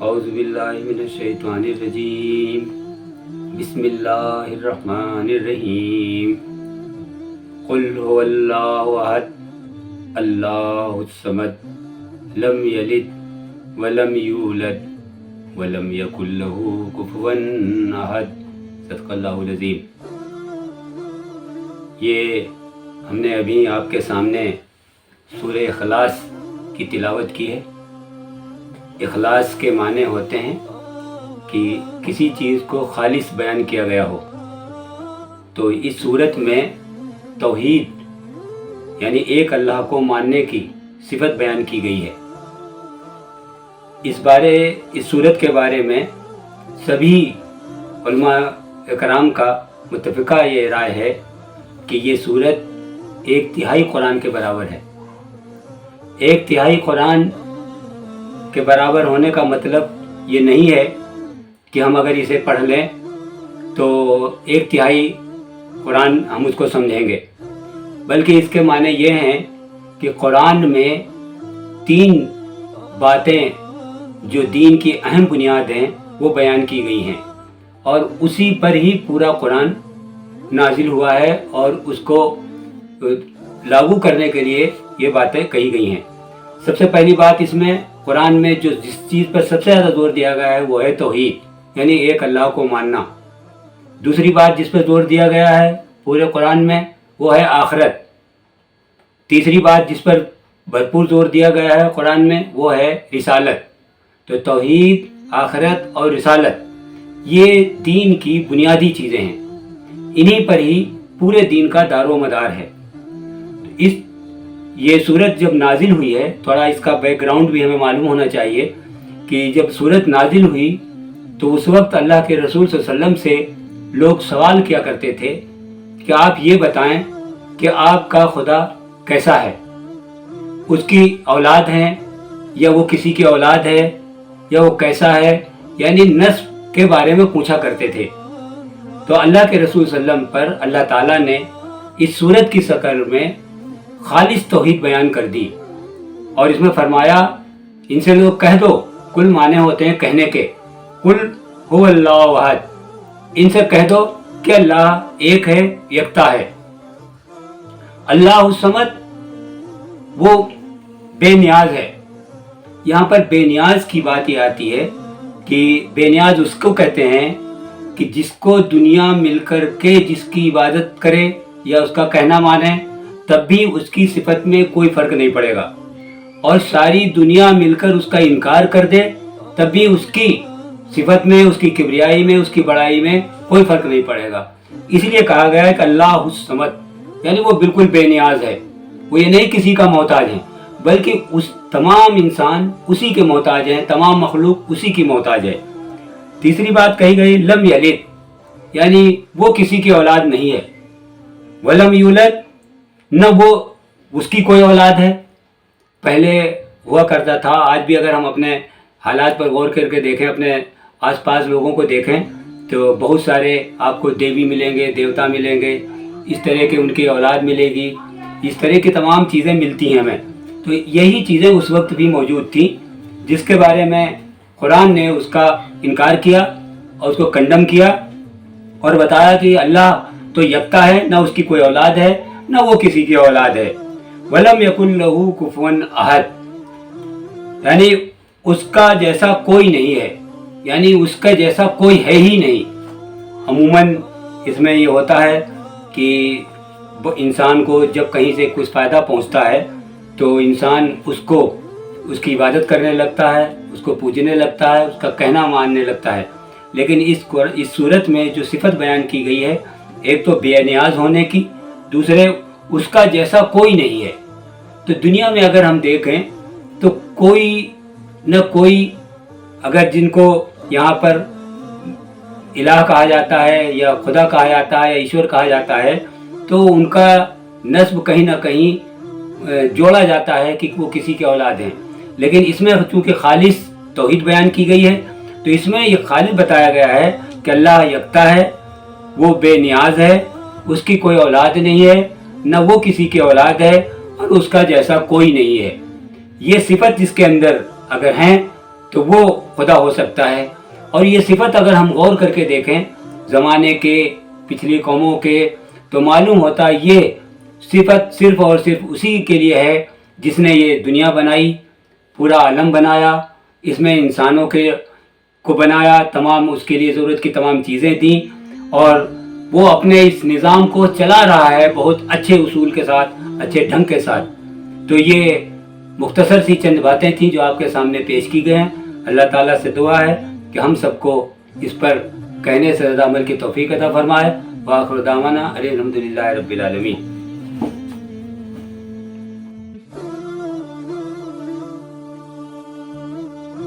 اعوذ باللہ من الشیطان الرجیم بسم اللہ الرحمن الرحیم قل هو اللہ احد اللہ الصمد لم یلد ولم یولد ولم یکن له کفوا احد صدق اللہ العظیم۔ یہ ہم نے ابھی آپ کے سامنے سورہ اخلاص کی تلاوت کی ہے۔ اخلاص کے معنی ہوتے ہیں کہ کسی چیز کو خالص بیان کیا گیا ہو۔ تو اس صورت میں توحید یعنی ایک اللہ کو ماننے کی صفت بیان کی گئی ہے۔ اس صورت کے بارے میں سبھی علماء اکرام کا متفقہ یہ رائے ہے کہ یہ صورت 1/3 قرآن کے برابر ہے۔ 1/3 قرآن کے برابر ہونے کا مطلب یہ نہیں ہے کہ ہم اگر اسے پڑھ لیں تو 1/3 قرآن ہم اس کو سمجھیں گے، بلکہ اس کے معنی یہ ہیں کہ قرآن میں 3 باتیں جو دین کی اہم بنیاد ہیں وہ بیان کی گئی ہیں، اور اسی پر ہی پورا قرآن نازل ہوا ہے اور اس کو لاگو کرنے کے لیے یہ باتیں کہی گئی ہیں۔ سب سے پہلی بات، اس میں قرآن میں جس چیز پر سب سے زیادہ زور دیا گیا ہے وہ ہے توحید یعنی ایک اللہ کو ماننا۔ دوسری بات جس پر زور دیا گیا ہے پورے قرآن میں وہ ہے آخرت۔ تیسری بات جس پر بھرپور زور دیا گیا ہے قرآن میں وہ ہے رسالت۔ تو توحید، آخرت اور رسالت یہ دین کی بنیادی چیزیں ہیں، انہی پر ہی پورے دین کا دار و مدار ہے۔ یہ صورت جب نازل ہوئی ہے، تھوڑا اس کا بیک گراؤنڈ بھی ہمیں معلوم ہونا چاہیے کہ جب صورت نازل ہوئی تو اس وقت اللہ کے رسول صلی اللہ علیہ وسلم سے لوگ سوال کیا کرتے تھے کہ آپ یہ بتائیں کہ آپ کا خدا کیسا ہے، اس کی اولاد ہیں یا وہ کسی کی اولاد ہے یا وہ کیسا ہے، یعنی نسب کے بارے میں پوچھا کرتے تھے۔ تو اللہ کے رسول صلی اللہ علیہ وسلم پر اللہ تعالیٰ نے اس صورت کی شکل میں خالص توحید بیان کر دی، اور اس میں فرمایا ان سے لوگ کہہ دو، کل معنی ہوتے ہیں کہنے کے، قل هو اللہ احد، ان سے کہہ دو کہ اللہ ایک ہے، یکتا ہے۔ اللہ الصمد وہ بے نیاز ہے۔ یہاں پر بے نیاز کی بات یہ آتی ہے کہ بے نیاز اس کو کہتے ہیں کہ جس کو دنیا مل کر کے جس کی عبادت کرے یا اس کا کہنا مانے تب بھی اس کی صفت میں کوئی فرق نہیں پڑے گا، اور ساری دنیا مل کر اس کا انکار کر دے تب بھی اس کی صفت میں، اس کی کبریائی میں، اس کی بڑائی میں کوئی فرق نہیں پڑے گا۔ اس لیے کہا گیا ہے کہ اللہ الصمد یعنی وہ بالکل بے نیاز ہے، وہ یہ نہیں کسی کا محتاج ہے، بلکہ اس تمام انسان اسی کے محتاج ہیں، تمام مخلوق اسی کی محتاج ہے۔ تیسری بات کہی گئی لم یلد یعنی وہ کسی کی اولاد نہیں ہے، ولم یولد نہ وہ اس کی کوئی اولاد ہے۔ پہلے ہوا کرتا تھا، آج بھی اگر ہم اپنے حالات پر غور کر کے دیکھیں، اپنے آس پاس لوگوں کو دیکھیں تو بہت سارے آپ کو دیوی ملیں گے، دیوتا ملیں گے، اس طرح کے ان کی اولاد ملے گی، اس طرح کی تمام چیزیں ملتی ہیں ہمیں۔ تو یہی چیزیں اس وقت بھی موجود تھیں جس کے بارے میں قرآن نے اس کا انکار کیا اور اس کو کنڈم کیا اور بتایا کہ اللہ تو یکتا ہے، نہ اس کی کوئی اولاد ہے نہ وہ کسی کی اولاد ہے۔ وَلَمْ يَكُنْ لَهُ كُفُوًا أَحَدٌ یعنی اس کا جیسا کوئی نہیں ہے، یعنی اس کا جیسا کوئی ہے ہی نہیں۔ عموماً اس میں یہ ہوتا ہے کہ انسان کو جب کہیں سے کچھ فائدہ پہنچتا ہے تو انسان اس کی عبادت کرنے لگتا ہے، اس کو پوجنے لگتا ہے، اس کا کہنا ماننے لگتا ہے۔ لیکن اس صورت میں جو صفت بیان کی گئی ہے، ایک تو بے نیاز ہونے کی، دوسرے اس کا جیسا کوئی نہیں ہے۔ تو دنیا میں اگر ہم دیکھیں تو کوئی نہ کوئی، اگر جن کو یہاں پر الہ کہا جاتا ہے یا خدا کہا جاتا ہے یا ایشور کہا جاتا ہے، تو ان کا نسب کہیں نہ کہیں جوڑا جاتا ہے کہ وہ کسی کے اولاد ہیں۔ لیکن اس میں چونکہ خالص توحید بیان کی گئی ہے تو اس میں یہ خالص بتایا گیا ہے کہ اللہ یکتا ہے، وہ بے نیاز ہے، اس کی کوئی اولاد نہیں ہے، نہ وہ کسی کی اولاد ہے، اور اس کا جیسا کوئی نہیں ہے۔ یہ صفت جس کے اندر اگر ہیں تو وہ خدا ہو سکتا ہے. اور یہ صفت اگر ہم غور کر کے دیکھیں زمانے کے پچھلی قوموں کے تو معلوم ہوتا ہے یہ صفت صرف اور صرف اسی کے لیے ہے جس نے یہ دنیا بنائی، پورا عالم بنایا، اس میں انسانوں کو بنایا، تمام اس کے لیے ضرورت کی تمام چیزیں دیں، اور وہ اپنے اس نظام کو چلا رہا ہے بہت اچھے اصول کے ساتھ، اچھے ڈھنگ کے ساتھ. تو یہ مختصر سی چند باتیں تھیں جو آپ کے سامنے پیش کی گئے ہیں. اللہ تعالیٰ سے دعا ہے کہ ہم سب کو اس پر کہنے سے زیادہ عمل کی توفیق عطا فرمائے. وآخر دعوانا الحمدللہ رب العالمین.